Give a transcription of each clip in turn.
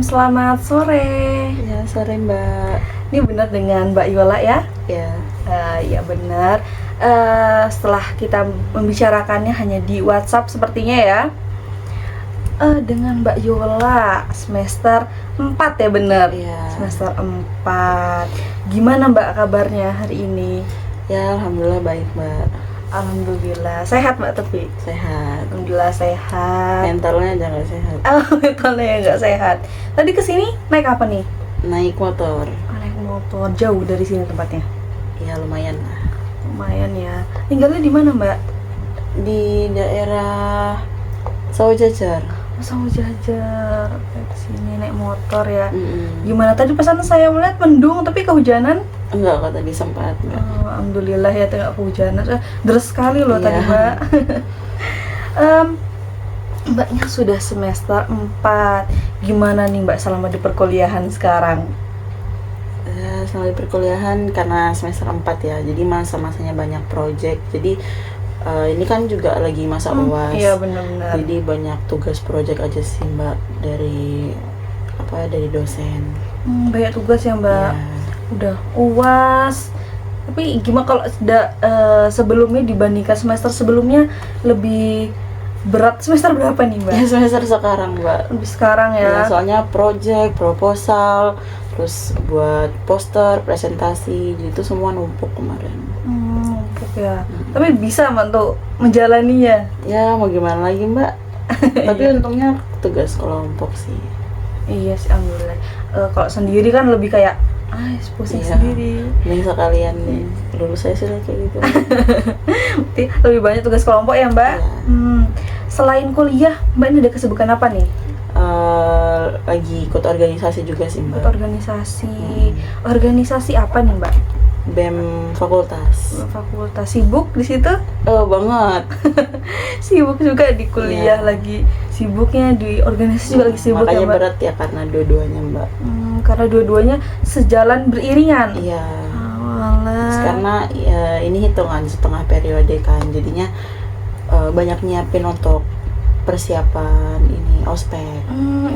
Selamat sore. Ya, sore Mbak. Ini benar dengan Mbak Yola ya? Ya, Ya benar. Setelah kita membicarakannya hanya di WhatsApp sepertinya ya. Dengan Mbak Yola semester 4 ya benar? Iya. Semester 4. Gimana Mbak kabarnya hari ini? ya alhamdulillah baik Mbak. Alhamdulillah. Sehat Mbak tapi? Sehat. Alhamdulillah sehat. Mentalnya aja nggak sehat. Mentalnya ya nggak sehat. Tadi kesini naik apa nih? Naik motor. Naik motor. Jauh dari sini tempatnya? Ya lumayan lah. Lumayan ya. Tinggalnya di mana Mbak? Di daerah Sawah Jajar. Sama Jajar. Ke sini naik motor ya. Mm-mm. Gimana tadi pesan saya melihat mendung tapi kehujanan? Enggak, kok tadi sempat Mbak. Alhamdulillah ya tidak kehujanan. Deras sekali loh Iya. tadi Mbak. Mbaknya sudah semester 4. Gimana nih Mbak selama di perkuliahan sekarang? Selama di perkuliahan karena semester 4 ya, jadi masa-masanya banyak project. Jadi ini kan juga lagi masa UAS. Iya benar-benar. Jadi banyak tugas project aja sih Mbak dari dosen. Banyak tugas ya Mbak. Ya. Udah UAS. Tapi gimana kalau sebelumnya dibandingkan semester sebelumnya lebih berat semester berapa nih Mbak? Ya semester sekarang Mbak. Lebih sekarang Ya, ya. soalnya project, proposal, terus buat poster, presentasi, jadi itu semua numpuk kemarin. Numpuk ya. Tapi bisa Mbak untuk menjalaninya. Ya mau gimana lagi Mbak? Tapi untungnya tugas kelompok sih. Iya sih alhamdulillah. Kalau sendiri kan lebih kayak pusing Iya. sendiri. Ini sekalian nih lulus saya sih kayak gitu. Berarti lebih banyak tugas kelompok ya Mbak. Iya. Selain kuliah, Mbak ini ada kesibukan apa nih? Lagi ikut organisasi juga sih Ikut Mbak. organisasi. Organisasi apa nih Mbak? BEM fakultas. Fakultas. Sibuk di situ? Oh banget. Sibuk juga di kuliah Iya. lagi. Sibuknya di organisasi juga lagi sibuk Makanya ya Mbak. berat ya karena dua-duanya Mbak. Karena dua-duanya sejalan beriringan. Iya. Walah. Karena ini hitungan setengah periode kan, jadinya banyak nyiapin untuk persiapan ini ospek.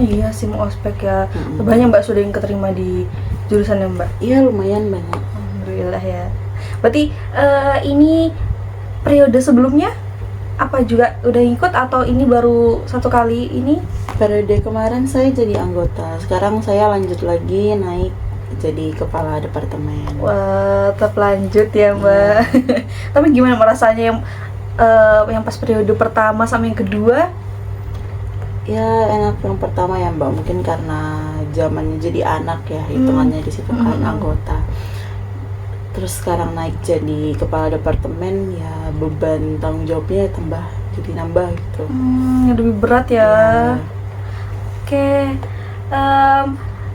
Iya sih mau ospek ya. Mm-mm. Banyak Mbak sudah yang keterima di jurusan yang Mbak. Iya lumayan banyak. Alhamdulillah ya. Berarti ini periode sebelumnya apa juga udah ikut atau ini baru satu kali ini? Periode kemarin saya jadi anggota, sekarang saya lanjut lagi naik jadi kepala departemen. Wah, tetap lanjut ya Mbak. Tapi gimana rasanya yang pas periode pertama sama yang kedua? Ya enak yang pertama ya Mbak, mungkin karena zamannya jadi anak ya, hitungannya di situ kan anggota. Terus sekarang naik jadi kepala departemen, ya beban tanggung jawabnya jadi nambah gitu. Lebih berat ya. Oke.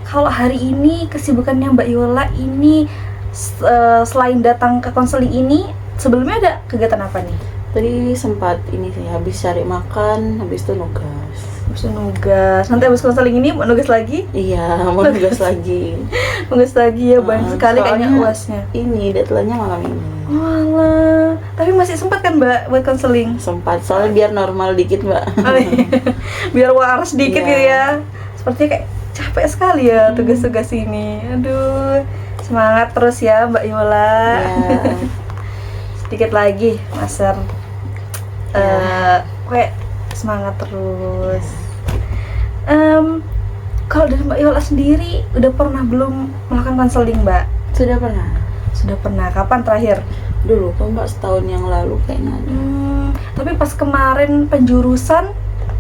Kalau hari ini kesibukannya Mbak Yola ini selain datang ke konseling ini, sebelumnya ada kegiatan apa nih? Tadi sempat ini sih, habis cari makan, habis itu nugas. Habis nugas. Nanti habis konseling ini mau nugas lagi? Iya, mau nugas lagi. Nugas lagi ya, banyak sekali kayaknya Soalnya UASnya. Ini deadline-nya malam ini. Walah, tapi masih sempat kan Mbak buat konseling? Sempat, soalnya biar normal dikit Mbak. Biar waras dikit Iya. gitu ya. Sepertinya kayak capek sekali ya tugas-tugas ini. Aduh, semangat terus ya Mbak Yola. Iya. Sedikit lagi, Master. Kayak semangat terus. Kalau dari Mbak Yola sendiri, udah pernah belum melakukan konseling Mbak? Sudah pernah? Sudah pernah. Kapan terakhir? Dulu kok Mbak, setahun yang lalu kayaknya ada. Tapi pas kemarin penjurusan,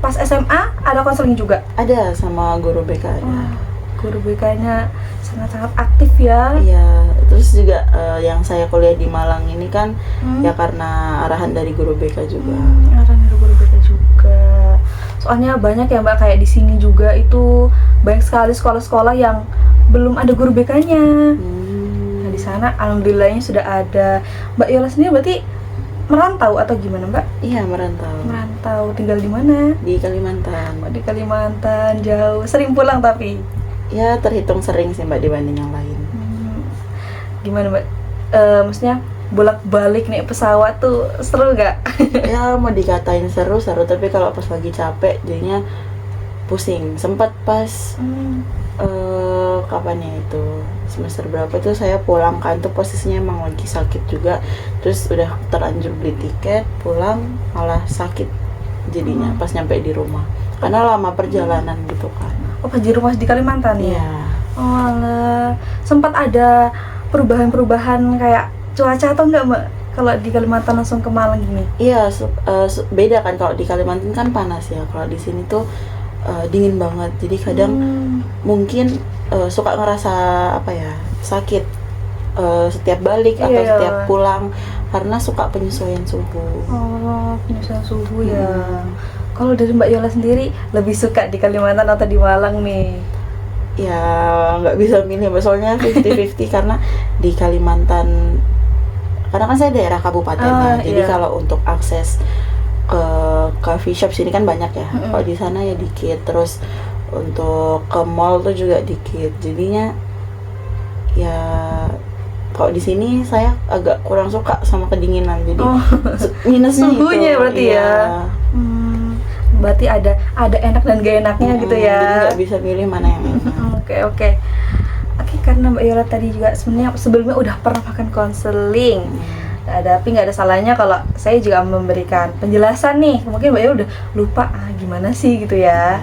pas SMA ada konseling juga? Ada sama guru BK ya. Wah, guru BK-nya sangat-sangat aktif ya. Iya, terus juga yang saya kuliah di Malang ini kan ya karena arahan dari guru BK juga. Arahan dari guru BK juga. Soalnya banyak ya Mbak, kayak di sini juga itu banyak sekali sekolah-sekolah yang belum ada guru BK-nya. Nah, di sana alhamdulillahnya sudah ada. Mbak Yola sendiri berarti merantau atau gimana Mbak? Iya, merantau. Merantau, tinggal di mana? Di Kalimantan. Di Kalimantan, jauh. Sering pulang tapi? Ya, terhitung sering sih Mbak dibanding yang lain. Gimana Mbak? Maksudnya bolak-balik naik pesawat tuh seru gak? Ya mau dikatain seru, tapi kalau pas lagi capek jadinya pusing. Sempat pas kapan ya itu, semester berapa itu saya pulang kan, tuh posisinya emang lagi sakit juga, terus udah terlanjur beli tiket pulang malah sakit jadinya pas nyampe di rumah karena lama perjalanan gitu kan. Oh, pas di rumah di Kalimantan ya? Iya. Oh alah, sempat ada perubahan-perubahan kayak cuaca atau enggak Mbak? Kalau di Kalimantan langsung ke Malang gini? Iya, beda kan, kalau di Kalimantan kan panas ya, kalau di sini tuh dingin banget, jadi kadang mungkin suka ngerasa apa ya, sakit setiap balik atau Iya. setiap pulang karena suka penyesuaian suhu. Oh, penyesuaian suhu ya. Kalau dari Mbak Yola sendiri lebih suka di Kalimantan atau di Malang nih? Ya nggak bisa milih, soalnya 50-50 karena di Kalimantan, karena kan saya daerah kabupaten ya, jadi iya. kalau untuk akses ke coffee shop sini kan banyak ya. Kalau di sana ya dikit, terus untuk ke mall tuh juga dikit, jadinya ya kalau di sini saya agak kurang suka sama kedinginan, jadi minusnya Suhunya itu. berarti Iya. ya. Berarti ada enak dan gak enaknya gitu Jadi ya. nggak bisa milih mana yang enak. Oke, karena Mbak Yola tadi juga sebenarnya sebelumnya udah pernah makan konseling. Tapi nggak ada salahnya kalau saya juga memberikan penjelasan nih. Mungkin Mbak Yola udah lupa gimana sih gitu ya.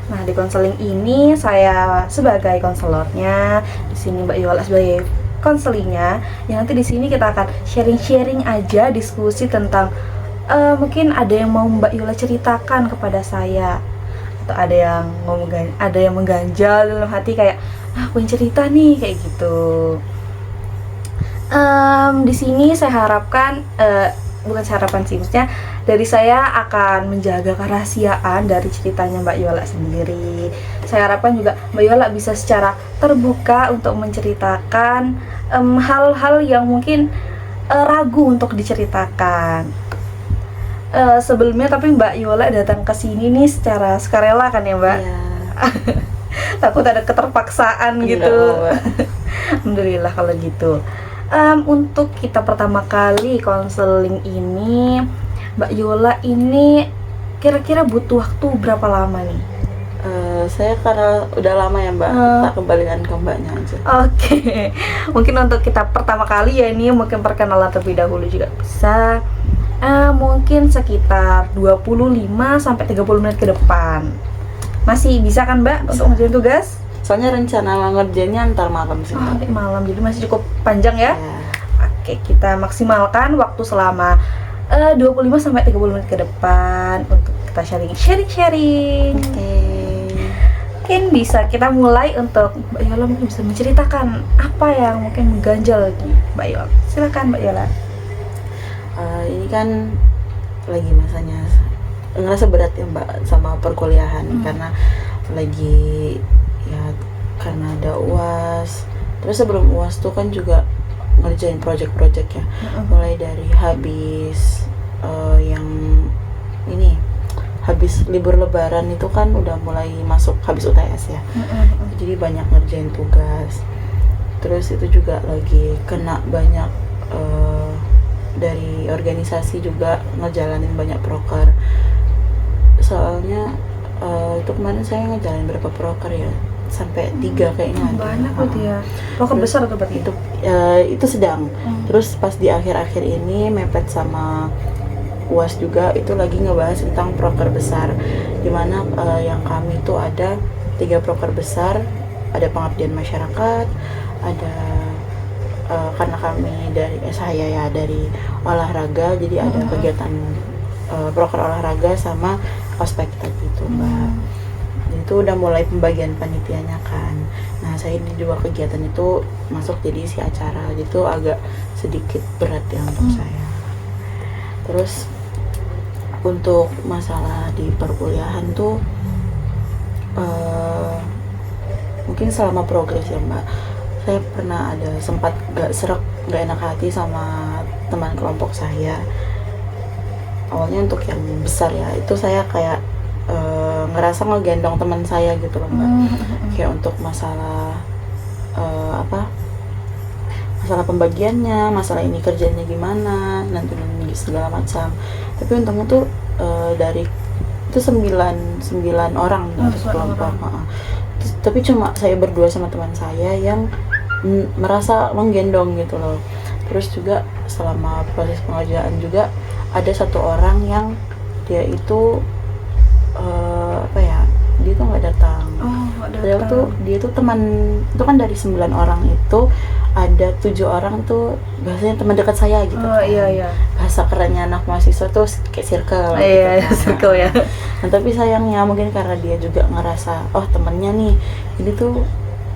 Nah, di konseling ini saya sebagai konselornya, di sini Mbak Yola sebagai konselingnya. Yang nanti di sini kita akan sharing-sharing aja, diskusi tentang mungkin ada yang mau Mbak Yola ceritakan kepada saya, atau ada yang mengganjal dalam hati kayak aku yang cerita nih kayak gitu. Di sini saya harapkan bukan harapan sih, maksudnya dari saya akan menjaga kerahasiaan dari ceritanya Mbak Yola sendiri. Saya harapkan juga Mbak Yola bisa secara terbuka untuk menceritakan hal-hal yang mungkin ragu untuk diceritakan. Sebelumnya tapi Mbak Yola datang ke sini nih secara sukarela kan ya Mbak? Iya. Takut ada keterpaksaan gitu. Alhamdulillah kalau gitu. Untuk kita pertama kali konseling ini, Mbak Yola ini kira-kira butuh waktu berapa lama nih? Saya karena udah lama ya Mbak, tak kembalikan ke Mbaknya aja. Oke. Mungkin untuk kita pertama kali ya ini mungkin perkenalan terlebih dahulu juga bisa. Mungkin sekitar 25 sampai 30 menit ke depan. Masih bisa kan Mbak untuk ngerjain tugas? Soalnya rencana ngerjainnya ntar malam sih Mbak. Nanti malam, jadi masih cukup panjang ya? Ya. Oke, kita maksimalkan waktu selama 25 sampai 30 menit ke depan untuk kita sharing. Mungkin bisa kita mulai untuk Mbak Yola mungkin bisa menceritakan apa yang mungkin mengganjal di Mbak Yola. Silakan Mbak Yola. Ini kan lagi masanya ngerasa berat ya Mbak sama perkuliahan, karena lagi ya karena ada UAS. Terus sebelum UAS tuh kan juga ngerjain project-project ya, mulai dari habis yang ini habis libur lebaran itu kan udah mulai masuk habis UTS ya, jadi banyak ngerjain tugas. Terus itu juga lagi kena banyak dari organisasi juga ngejalanin banyak proker. Soalnya itu kemarin saya ngejalanin berapa proker ya, sampai 3 kayaknya. Banyak berarti ya. Proker besar tuh berarti. Itu sedang. Terus pas di akhir-akhir ini mepet sama UAS juga, itu lagi ngebahas tentang proker besar, dimana yang kami itu ada 3 proker besar. Ada pengabdian masyarakat, ada karena kami dari saya ya dari olahraga, jadi ada kegiatan proker olahraga sama ospek tadi itu Mbak. Dan itu udah mulai pembagian panitianya kan. Nah saya di 2 kegiatan itu masuk jadi isi acara, jadi itu agak sedikit berat ya untuk saya. Terus untuk masalah di perkuliahan tuh mungkin selama progres ya Mbak, saya pernah ada sempat gak enak hati sama teman kelompok saya. Awalnya untuk yang besar ya, itu saya kayak ngerasa ngegendong teman saya gitu loh Mbak. Kayak untuk masalah masalah pembagiannya, masalah ini kerjanya gimana, nanti segala macam. Tapi untungnya tuh dari itu 9 orang dari kelompok. Tapi cuma saya berdua sama teman saya yang merasa menggendong gitu loh. Terus juga selama proses pengerjaan juga ada satu orang yang dia itu dia tuh nggak datang. Padahal tuh dia tuh teman, itu kan dari 9 orang itu ada 7 orang tuh bahasanya teman dekat saya gitu kan. Iya. Bahasa kerennya anak mahasiswa tuh kayak circle Iya, gitu kan. circle ya. Nah, tapi sayangnya mungkin karena dia juga ngerasa temennya nih ini tuh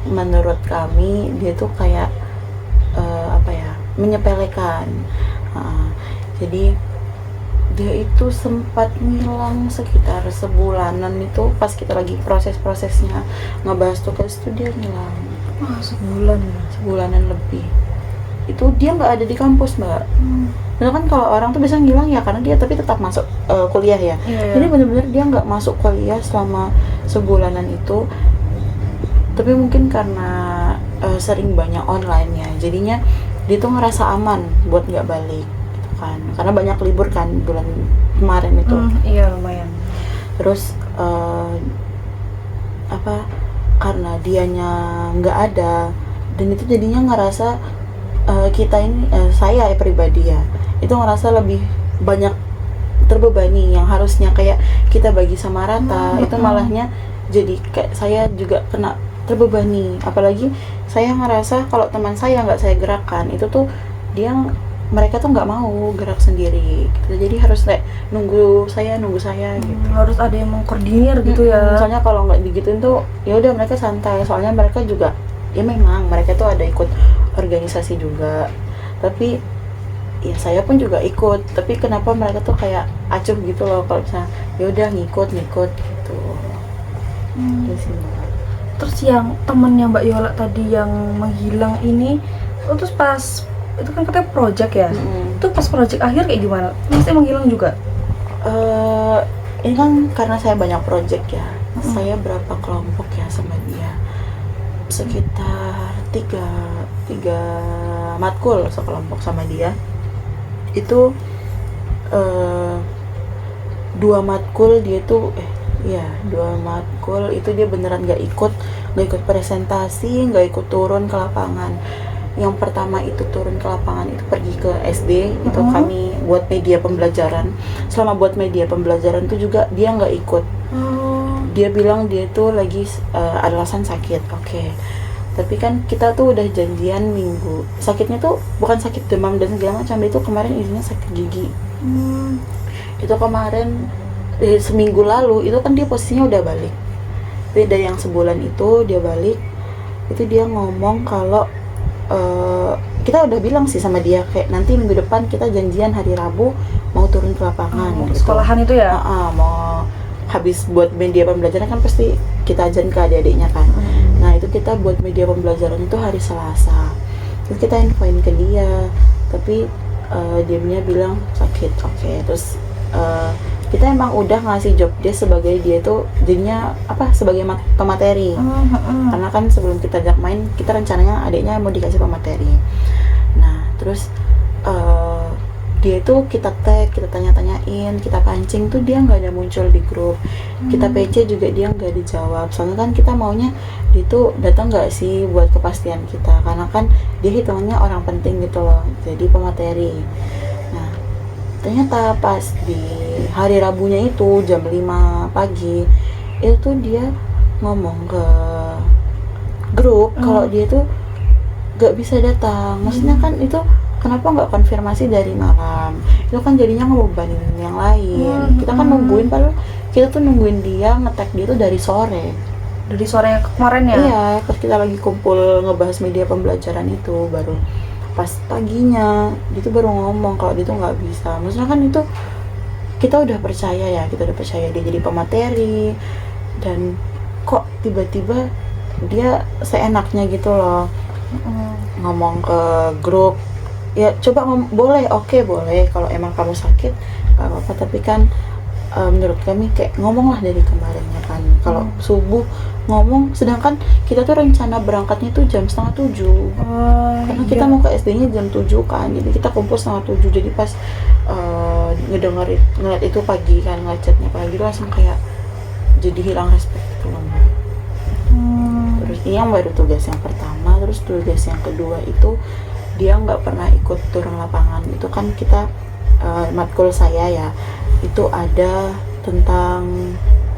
menurut kami dia tuh kayak menyepelekan. Jadi dia itu sempat ngilang sekitar sebulanan itu pas kita lagi proses-prosesnya ngebahas tugas itu dia ngilang. Sebulanan lebih. Itu dia nggak ada di kampus, Mbak. Karena kan kalau orang tuh bisa ngilang ya karena dia tapi tetap masuk kuliah ya. Iya. Jadi benar-benar dia nggak masuk kuliah selama sebulanan itu. Tapi mungkin karena sering banyak online ya, jadinya dia tuh ngerasa aman buat nggak balik gitu kan. Karena banyak libur kan bulan kemarin itu. Iya, lumayan. Terus karena dianya nggak ada dan itu jadinya ngerasa kita ini saya pribadi ya itu ngerasa lebih banyak terbebani yang harusnya kayak kita bagi sama rata itu malahnya jadi kayak saya juga kena terbebani. Apalagi saya ngerasa kalau teman saya nggak saya gerakkan itu tuh mereka tuh nggak mau gerak sendiri gitu. Jadi harus kayak nunggu saya gitu. Harus ada yang mengkoordinir gitu ya. Soalnya kalau nggak digituin tuh ya udah mereka santai. Soalnya mereka juga ya memang mereka tuh ada ikut organisasi juga. Tapi ya saya pun juga ikut. Tapi kenapa mereka tuh kayak acuh gitu loh kalau misalnya ya udah ngikut gitu. Terus yang temennya Mbak Yola tadi yang menghilang ini, terus pas itu kan katanya project ya, itu pas project akhir kayak gimana? Masih menghilang juga? Ini kan karena saya banyak project ya, saya berapa kelompok ya sama dia, sekitar tiga matkul sekelompok sama dia. Itu 2 matkul dia tuh 2 matkul itu dia beneran nggak ikut presentasi, nggak ikut turun ke lapangan. Yang pertama itu turun ke lapangan itu pergi ke SD, itu kami buat media pembelajaran. Selama buat media pembelajaran itu juga dia nggak ikut. Dia bilang dia itu lagi alasan sakit. Oke. Tapi kan kita tuh udah janjian minggu. Sakitnya tuh bukan sakit demam dan segala macam, itu kemarin isinya sakit gigi. Itu kemarin seminggu lalu itu kan dia posisinya udah balik. Beda yang sebulan itu dia balik, itu dia ngomong kalau kita udah bilang sih sama dia kayak nanti minggu depan kita janjian hari Rabu mau turun ke lapangan. Gitu. Sekolahan itu ya? Mau habis buat media pembelajaran kan pasti kita ajan ke adik-adiknya kan. Nah itu kita buat media pembelajaran itu hari Selasa. Terus kita infoin ke dia, tapi dianya bilang sakit. Oke. Terus kita emang udah ngasih job dia sebagai dia tuh jadinya sebagai pemateri. Karena kan sebelum kita ajak main kita rencananya adiknya mau dikasih pemateri. Nah terus dia tuh kita tag, kita tanya-tanyain, kita pancing tuh dia nggak ada muncul di grup. Kita PC juga dia nggak dijawab. Soalnya kan kita maunya dia tuh datang nggak sih buat kepastian kita, karena kan dia hitungannya orang penting gitu loh, jadi pemateri. Nah ternyata pas di hari Rabunya itu jam 5 pagi itu dia ngomong ke grup kalau dia tuh gak bisa datang. Maksudnya kan itu kenapa nggak konfirmasi dari malam? Itu kan jadinya ngebebanin yang lain. Kita kan nungguin, padahal kita tuh nungguin dia nge-tag dia tuh dari sore. Dari sore yang kemarin ya? Iya, pas kita lagi kumpul ngebahas media pembelajaran itu baru pas paginya dia tuh baru ngomong kalau dia tuh nggak bisa. Maksudnya kan itu kita udah percaya dia jadi pemateri, dan kok tiba-tiba dia seenaknya gitu loh ngomong ke grup. Ya coba boleh, oke boleh kalau emang kamu sakit gak apa-apa, tapi kan menurut kami kayak ngomonglah dari kemarinnya kan kalau subuh ngomong, sedangkan kita tuh rencana berangkatnya tuh jam 6:30. Karena kita mau ke SD-nya jam 7 kan, jadi kita kumpul 6:30. Jadi pas ngeliat itu pagi kan, ngeliat chatnya pagi tuh langsung kayak jadi hilang respect gitu loh Mbak. Terus ini yang baru tugas yang pertama. Terus tugas yang kedua itu dia nggak pernah ikut turun lapangan. Itu kan kita matkul saya ya, itu ada tentang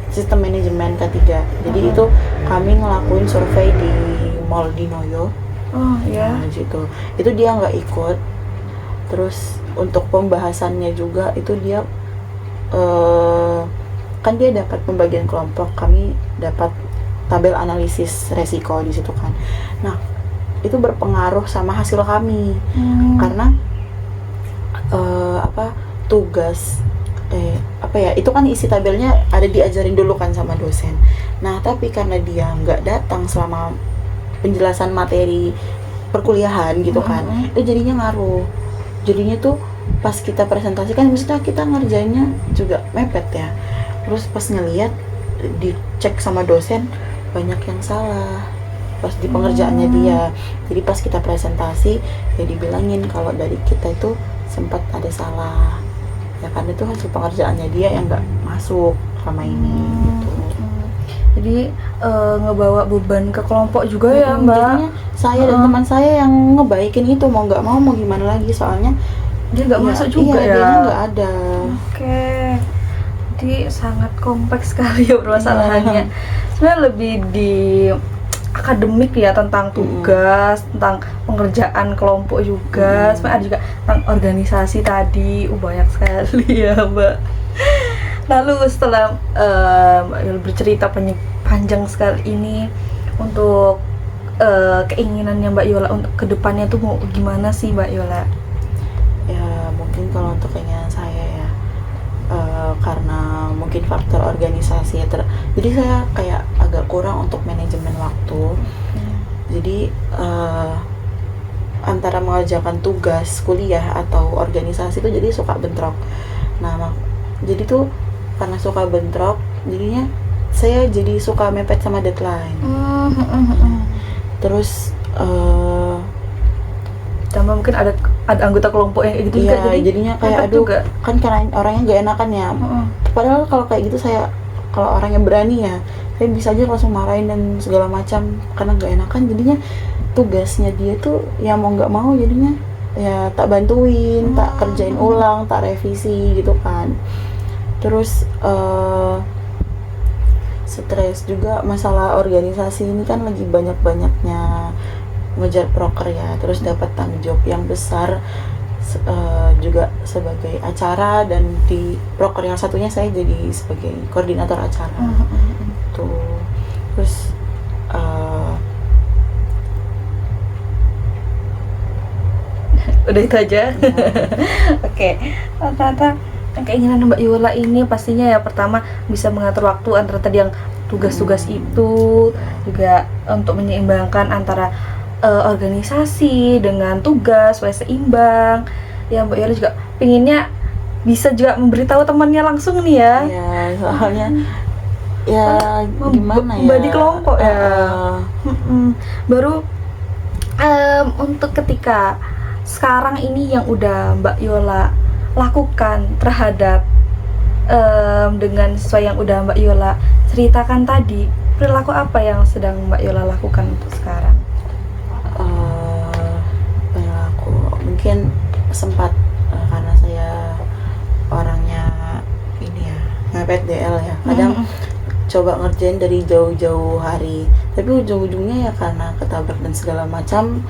sistem manajemen K3. Jadi itu kami ngelakuin survei di Mall di Noyo. Nah, gitu. Itu dia nggak ikut. Terus untuk pembahasannya juga itu dia kan dia dapat pembagian kelompok, kami dapat tabel analisis resiko di situ kan. Nah, itu berpengaruh sama hasil kami. Karena tugas itu kan isi tabelnya ada diajarin dulu kan sama dosen. Nah, tapi karena dia nggak datang selama penjelasan materi perkuliahan gitu kan, itu jadinya ngaruh. Jadinya tuh pas kita presentasikan, misalnya kita ngerjainnya juga mepet ya. Terus pas ngeliat, dicek sama dosen, banyak yang salah pas di pengerjaannya dia. Jadi pas kita presentasi, ya dibilangin kalau dari kita itu sempat ada salah. Ya karena itu hasil pengerjaannya dia yang nggak masuk sama ini gitu. Jadi ngebawa beban ke kelompok juga ya Mbak. Jadinya saya dan teman saya yang ngebaikin itu, mau nggak mau gimana lagi, soalnya dia nggak masuk juga ya. Dia nggak ada. Oke. Jadi sangat kompleks sekali ya permasalahannya. Sebenarnya lebih di akademik ya, tentang tugas, tentang pengerjaan kelompok juga. Sebenarnya ada juga tentang organisasi tadi. Banyak sekali ya Mbak. Lalu setelah Mbak Yola bercerita panjang sekali ini, untuk keinginannya Mbak Yola untuk kedepannya tuh mau gimana sih Mbak Yola? Ya mungkin kalau untuk keinginan saya ya, karena mungkin faktor organisasi jadi saya kayak agak kurang untuk manajemen waktu. Jadi antara mengerjakan tugas kuliah atau organisasi itu jadi suka bentrok. Nah, jadi tuh karena suka bentrok, jadinya saya jadi suka mepet sama deadline. Terus tambah mungkin ada anggota kelompok yang gitu juga, jadi jadinya kayak aduh juga. Kan karena orangnya gak enakan ya. Padahal kalau kayak gitu kalau orangnya berani ya, saya bisa aja langsung marahin dan segala macam, karena gak enakan. Jadinya tugasnya dia tuh ya mau nggak mau jadinya ya tak bantuin, tak kerjain ulang, tak revisi gitu kan. Terus stres juga masalah organisasi ini kan, lagi banyak-banyaknya ngejar proker ya, terus dapat tanggung jawab yang besar juga sebagai acara, dan di proker yang satunya saya jadi sebagai koordinator acara. Tuh. Terus udah itu aja. Oke. Rata-rata keinginan Mbak Yola ini pastinya ya, pertama bisa mengatur waktu antara tadi yang tugas-tugas itu, juga untuk menyeimbangkan antara organisasi dengan tugas supaya seimbang. Ya Mbak Yola juga pinginnya bisa juga memberitahu temannya langsung nih ya. Ya soalnya ya gimana ya, membagi kelompok ya. Baru untuk ketika sekarang ini yang udah Mbak Yola lakukan terhadap dengan sesuai yang udah Mbak Yola ceritakan tadi, perilaku apa yang sedang Mbak Yola lakukan untuk sekarang? Perilaku mungkin sempat karena saya orangnya ini ya, ngepet DL ya, kadang coba ngerjain dari jauh-jauh hari, tapi ujung-ujungnya ya karena ketabrak dan segala macam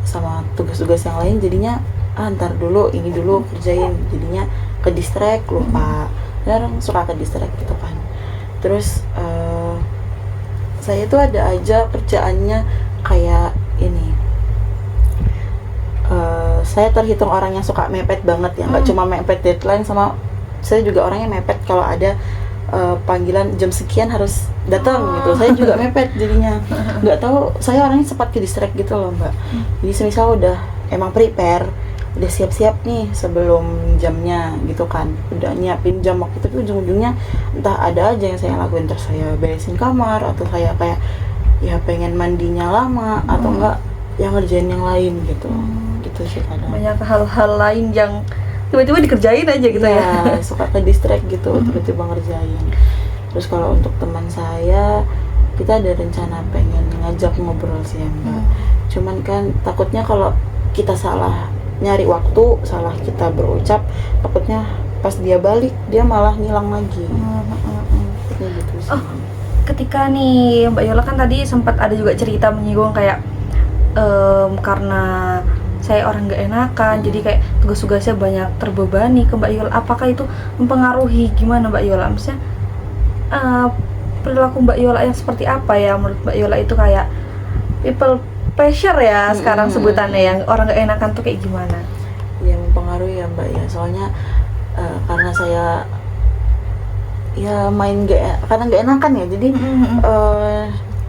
sama tugas-tugas yang lain, jadinya ntar dulu, ini dulu kerjain, jadinya ke distract, lupa. Kadang suka ke distract gitu kan. Terus saya tuh ada aja kerjaannya kayak ini, saya terhitung orang yang suka mepet banget ya, nggak cuma mepet deadline, sama saya juga orangnya mepet kalau ada panggilan jam sekian harus datang gitu. Saya juga mepet jadinya. Nggak tahu, saya orangnya cepat ke distract gitu loh Mbak. Jadi semisal udah emang prepare, udah siap-siap nih sebelum jamnya gitu kan, udah nyiapin jam waktu, tapi ujung-ujungnya entah ada aja yang saya lakuin, terus saya beresin kamar atau saya kayak ya pengen mandinya lama atau enggak yang ngerjain yang lain gitu. Gitu sih kadang. Banyak hal-hal lain yang tiba-tiba dikerjain aja gitu ya. Suka ke distract gitu, tiba-tiba ngerjain. Terus kalau untuk teman saya, kita ada rencana pengen ngajak ngobrol sih ya Mbak. Cuman kan takutnya kalau kita salah nyari waktu, salah kita berucap, takutnya pas dia balik dia malah ngilang lagi. Kayak gitu sih. Oh, ketika nih Mbak Yola kan tadi sempat ada juga cerita menyinggung kayak karena saya orang nggak enakan, jadi kayak tugas-tugasnya banyak terbebani ke Mbak Yola. Apakah itu mempengaruhi gimana Mbak Yola? Maksudnya perilaku Mbak Yola yang seperti apa ya menurut Mbak Yola itu kayak people pleasure ya sekarang sebutannya, yang orang nggak enakan tuh kayak gimana? Ya mempengaruhi ya Mbak ya, soalnya karena saya ya karena nggak enakan ya, jadi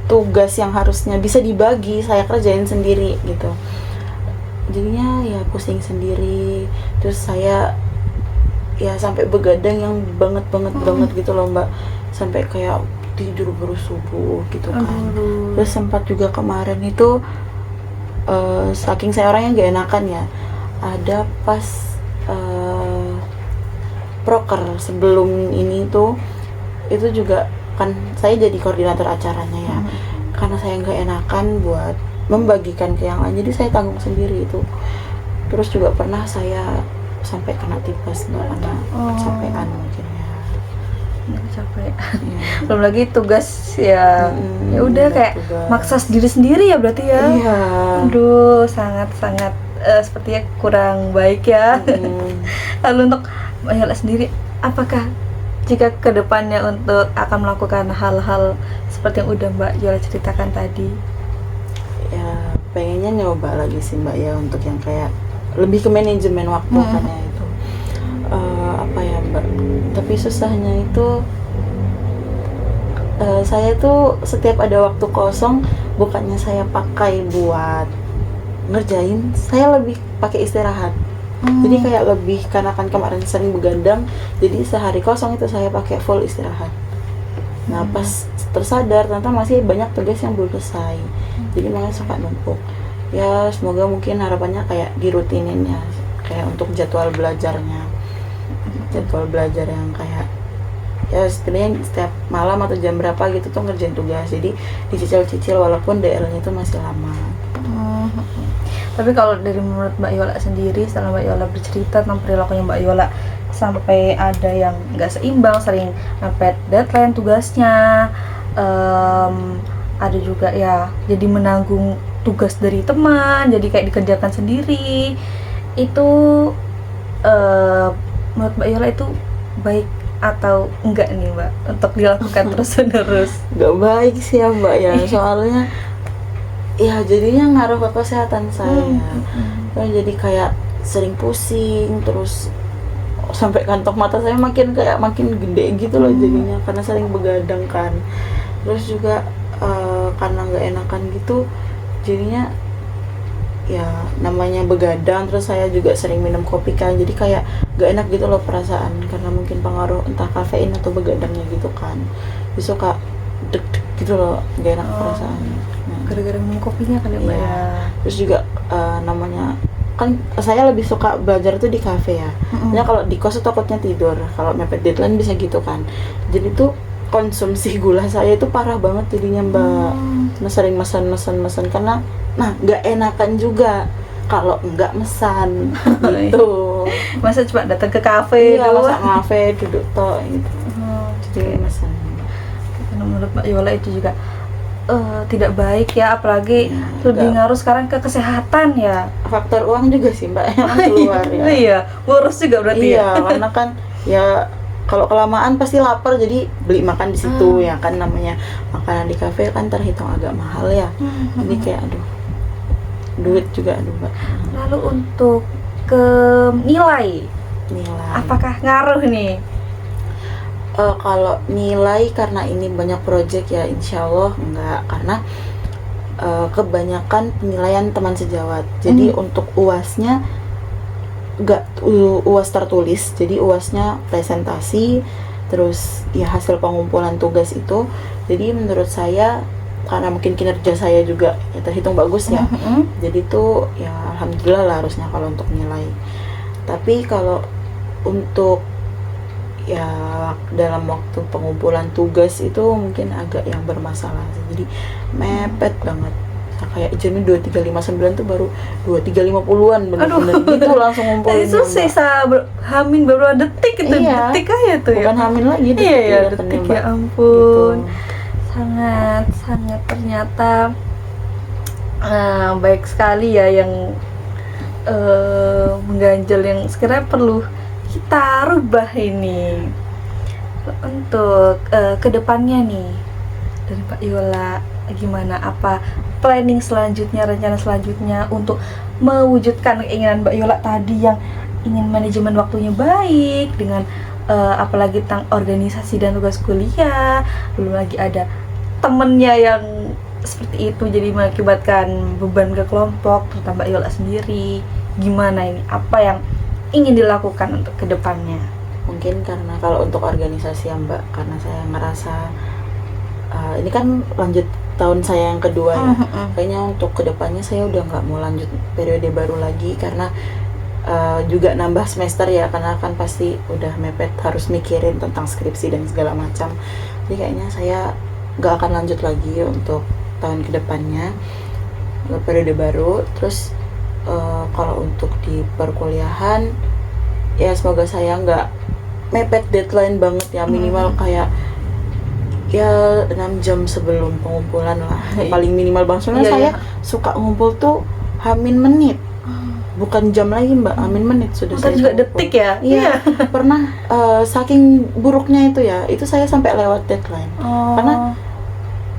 tugas yang harusnya bisa dibagi saya kerjain sendiri gitu, jadinya ya pusing sendiri, terus saya ya sampai begadang yang banget gitu loh Mbak, sampai kayak tidur baru subuh gitu kan. Terus sempat juga kemarin itu saking saya orangnya nggak enakan ya, ada pas proker sebelum ini tuh, itu juga kan saya jadi koordinator acaranya ya, karena saya nggak enakan buat membagikan ke yang lain, jadi saya tanggung sendiri itu. Terus juga pernah saya sampai kena tipes nggak, karena kecapean mungkin ya. Kecapean. Belum lagi tugas ya. Ya udah kayak tugas. Maksa diri sendiri ya berarti ya. Iya. Aduh, sangat sepertinya kurang baik ya. Lalu untuk Mbak Yola sendiri, apakah jika kedepannya untuk akan melakukan hal-hal seperti yang udah Mbak Yola ceritakan tadi? Ya pengennya nyoba lagi sih Mbak ya, untuk yang kayak lebih ke manajemen waktu kan ya itu. Apa ya Mbak, tapi susahnya itu saya tuh setiap ada waktu kosong, bukannya saya pakai buat ngerjain, saya lebih pakai istirahat. Jadi kayak lebih, karena kan kemarin sering begadang, jadi sehari kosong itu saya pakai full istirahat. Nah pas tersadar ternyata masih banyak tugas yang belum selesai, jadi malah suka numpuk. Ya semoga mungkin harapannya kayak dirutinin ya, kayak untuk jadwal belajar yang kayak ya setidaknya setiap malam atau jam berapa gitu tuh ngerjain tugas, jadi dicicil-cicil walaupun DR-nya itu masih lama. Tapi kalau dari menurut Mbak Yola sendiri, setelah Mbak Yola bercerita tentang perilakunya Mbak Yola, sampai ada yang nggak seimbang, sering mepet deadline tugasnya, ada juga ya jadi menanggung tugas dari teman, jadi kayak dikerjakan sendiri. Itu menurut Mbak Yola itu baik atau enggak nih Mbak untuk dilakukan terus-menerus? Nggak baik sih ya Mbak ya, soalnya ya jadinya ngaruh ke kesehatan saya. Jadi kayak sering pusing, terus sampai kantong mata saya makin gede gitu loh jadinya, karena sering begadang kan. Terus juga karena nggak enakan gitu, jadinya ya namanya begadang, terus saya juga sering minum kopi kan, jadi kayak nggak enak gitu loh perasaan, karena mungkin pengaruh entah kafein atau begadangnya gitu kan, bisa suka deg-deg gitu loh, nggak enak perasaan. Gara-gara minum kopinya kali Mbak ya. Terus juga namanya kan saya lebih suka belajar tuh di kafe ya. Nah kalau di kos tuh takutnya tidur, kalau mepet deadline bisa gitu kan. Jadi tuh konsumsi gula saya itu parah banget jadinya Mbak. Nah sering mesen karena nggak enakan juga kalau nggak mesan gitu. Masa cuma datang ke kafe masa kafe duduk toh gitu. Jadi mesen. Menurut Mbak Yola itu juga tidak baik ya, apalagi lebih ngaruh sekarang ke kesehatan ya. Faktor uang juga sih Mbak yang keluar ya. Iya, boros juga berarti ya. Karena kan ya kalau kelamaan pasti lapar, jadi beli makan di situ ya kan, namanya makanan di kafe kan terhitung agak mahal ya. Jadi kayak duit juga Mbak. Lalu untuk ke nilai, apakah ngaruh nih? Kalau nilai, karena ini banyak project ya, insya Allah enggak, karena kebanyakan penilaian teman sejawat. Jadi untuk UASnya nggak UAS tertulis, jadi UASnya presentasi, terus ya hasil pengumpulan tugas itu. Jadi menurut saya karena mungkin kinerja saya juga ya terhitung bagus ya, jadi tuh ya alhamdulillah lah harusnya kalau untuk nilai. Tapi kalau untuk ya dalam waktu pengumpulan tugas itu mungkin agak yang bermasalah, jadi mepet banget. Kayak jamnya 23.59 tuh baru 23.50-an bener-bener gitu langsung ngumpulin. Itu sisa hamin beberapa detik itu, iya, detik aja tuh ya. Bukan hamin lagi, detik, iya, ya, detik ya ampun. Gitu. Sangat ternyata baik sekali ya yang mengganjal yang sekiranya perlu kita rubah ini untuk kedepannya nih dari Pak Yola. Gimana, apa planning selanjutnya, rencana selanjutnya untuk mewujudkan keinginan Mbak Yola tadi yang ingin manajemen waktunya baik dengan apalagi tentang organisasi dan tugas kuliah, belum lagi ada temennya yang seperti itu jadi mengakibatkan beban ke kelompok terutama Mbak Yola sendiri. Gimana ini, apa yang ingin dilakukan untuk kedepannya? Mungkin karena kalau untuk organisasi ya Mbak, karena saya ngerasa ini kan lanjut tahun saya yang kedua ya, kayaknya untuk kedepannya saya udah nggak mau lanjut periode baru lagi karena juga nambah semester ya, karena kan pasti udah mepet harus mikirin tentang skripsi dan segala macam. Jadi kayaknya saya nggak akan lanjut lagi untuk tahun kedepannya periode baru. Terus kalau untuk di perkuliahan ya semoga saya nggak mepet deadline banget ya, minimal kayak ya 6 jam sebelum pengumpulan lah, paling minimal banget. Soalnya saya suka ngumpul tuh hamin menit, bukan jam lagi Mbak, hamin menit sudah saya juga ngumpul. detik ya. Iya. Pernah saking buruknya itu saya sampai lewat deadline. Karena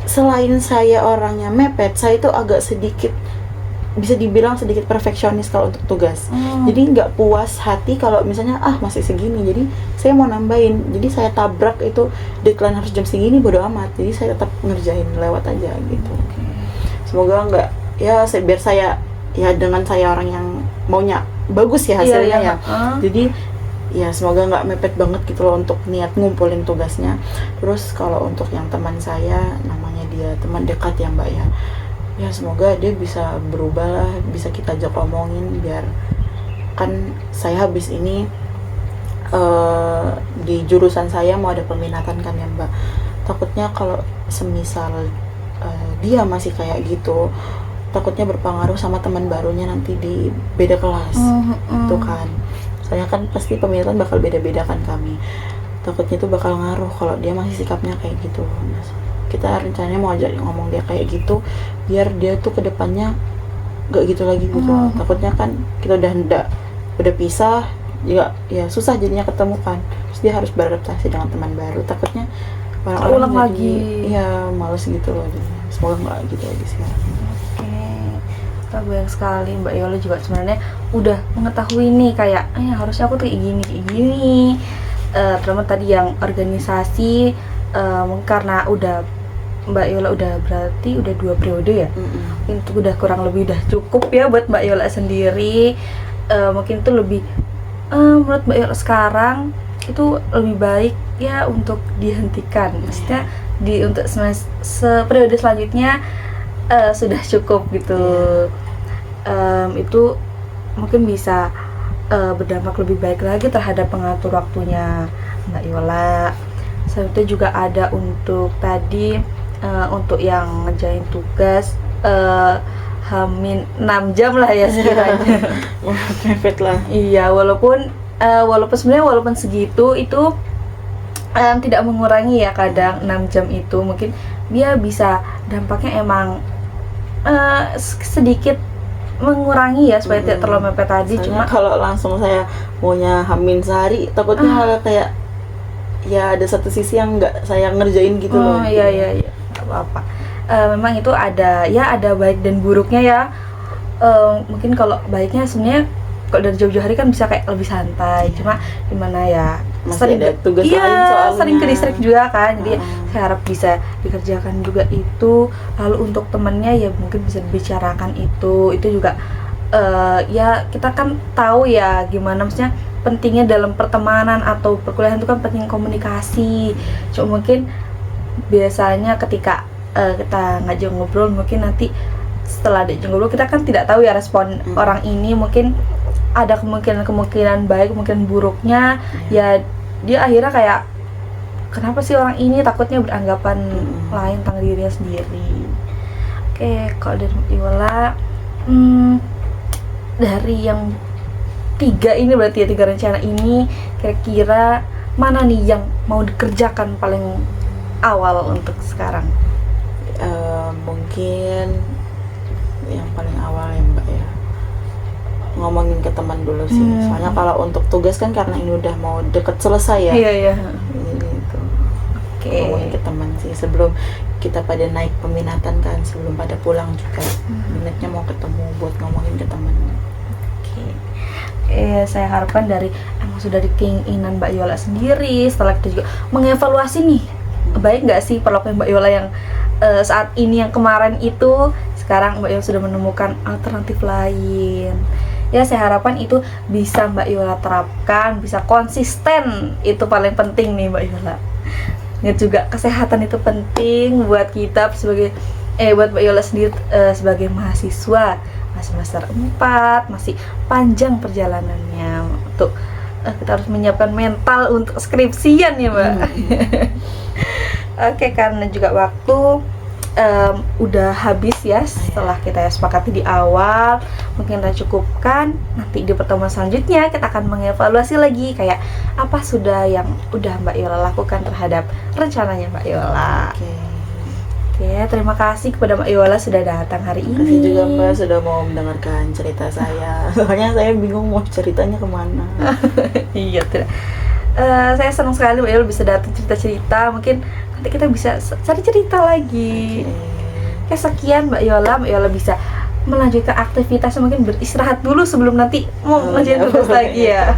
selain saya orangnya mepet, saya itu agak sedikit, bisa dibilang sedikit perfeksionis kalau untuk tugas. Jadi nggak puas hati kalau misalnya masih segini, jadi saya mau nambahin, jadi saya tabrak itu deadline harus jam segini, bodo amat, jadi saya tetap ngerjain lewat aja gitu. Semoga nggak ya, biar saya ya dengan saya orang yang maunya bagus ya hasilnya ya. Jadi ya semoga nggak mepet banget gitu loh untuk niat ngumpulin tugasnya. Terus kalau untuk yang teman saya, namanya dia teman dekat ya Mbak ya semoga dia bisa berubah lah, bisa kita ajak omongin, biar kan saya habis ini di jurusan saya mau ada peminatan kan ya Mbak. Takutnya kalau semisal dia masih kayak gitu, takutnya berpengaruh sama teman barunya nanti di beda kelas. Itu kan soalnya kan pasti peminatan bakal beda-beda kan kami, takutnya itu bakal ngaruh kalau dia masih sikapnya kayak gitu. Kita rencananya mau ajak ngomong dia kayak gitu biar dia tuh kedepannya gak gitu lagi gitu. Takutnya kan kita udah pisah juga ya, susah jadinya ketemu kan, terus dia harus beradaptasi dengan teman baru, takutnya orang-orang ulang lagi ya males gitu loh. Jadi semoga nggak gitu lagi sih. Kita banyak sekali Mbak Yola juga sebenarnya udah mengetahui nih kayak harusnya aku tuh kayak gini terutama tadi yang organisasi. Karena Mbak Yola udah berarti udah 2 periode ya, itu udah kurang lebih udah cukup ya buat Mbak Yola sendiri. Mungkin itu lebih menurut Mbak Yola sekarang itu lebih baik ya untuk dihentikan, maksudnya untuk periode selanjutnya sudah cukup gitu. Itu mungkin bisa berdampak lebih baik lagi terhadap pengatur waktunya Mbak Yola. Selain itu juga ada untuk tadi untuk yang ngerjain tugas hamin 6 jam lah ya sekiranya. Mepet lah. Iya, walaupun sebenarnya walaupun segitu itu tidak mengurangi ya, kadang 6 jam itu mungkin dia bisa dampaknya emang sedikit mengurangi ya supaya tidak terlalu mepet tadi. Soalnya Cuma kalau langsung saya maunya hamin sehari, takutnya malah kayak ya ada satu sisi yang nggak saya ngerjain gitu loh. Iya, nggak apa-apa. Memang itu ada baik dan buruknya ya. Mungkin kalau baiknya sebenarnya kalau dari jauh-jauh hari kan bisa kayak lebih santai. Cuma gimana ya, masih ada tugas lain soalnya. Sering ke distrik juga kan. Jadi saya harap bisa dikerjakan juga itu. Lalu untuk temennya ya mungkin bisa dibicarakan itu juga ya kita kan tahu ya gimana maksudnya pentingnya dalam pertemanan atau perkuliahan itu kan penting komunikasi. Cuma mungkin biasanya ketika kita ngajak ngobrol, mungkin nanti setelah diajak ngobrol kita kan tidak tahu ya respon orang ini, mungkin ada kemungkinan baik, kemungkinan buruknya. Ya dia akhirnya kayak kenapa sih orang ini takutnya beranggapan lain tentang dirinya sendiri. Oke, kalau dari Yola, dari yang 3 ini berarti ya 3 rencana ini, kira-kira mana nih yang mau dikerjakan paling awal untuk sekarang? Mungkin yang paling awal ya Mbak ya, ngomongin ke teman dulu sih. Soalnya kalau untuk tugas kan karena ini udah mau deket selesai ya. Iya. Gitu. Oke. Ngomongin ke teman sih sebelum kita pada naik peminatan kan, sebelum pada pulang juga. Minatnya mau ketemu buat ngomongin ke teman. Saya harapkan dari emang sudah di keinginan Mbak Yola sendiri, setelah kita juga mengevaluasi nih, baik nggak sih perlakuan Mbak Yola yang saat ini, yang kemarin itu, sekarang Mbak Yola sudah menemukan alternatif lain. Ya saya harapkan itu bisa Mbak Yola terapkan, bisa konsisten, itu paling penting nih Mbak Yola. Ingat juga kesehatan itu penting buat kita sebagai buat Mbak Yola sendiri sebagai mahasiswa. Masih semester 4, masih panjang perjalanannya. Untuk kita harus menyiapkan mental untuk skripsian ya Mbak. Oke, karena juga waktu udah habis ya, setelah kita sepakati di awal, mungkin kita cukupkan. Nanti di pertemuan selanjutnya kita akan mengevaluasi lagi kayak apa sudah yang udah Mbak Yola lakukan terhadap rencananya Mbak Yola. Oke, terima kasih kepada Mbak Yola sudah datang hari ini. Terima kasih juga Mbak sudah mau mendengarkan cerita saya. Soalnya saya bingung mau ceritanya kemana. Iya, tidak. Saya senang sekali Mbak Yola bisa datang cerita-cerita. Mungkin nanti kita bisa cari cerita lagi. Oke, sekian Mbak Yola bisa melanjutkan aktivitasnya, mungkin beristirahat dulu sebelum nanti mau lanjutin tugas lagi ya.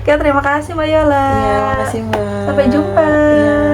Oke, terima kasih Mbak Yola. Iya, terima kasih Mbak. Sampai jumpa. Iya.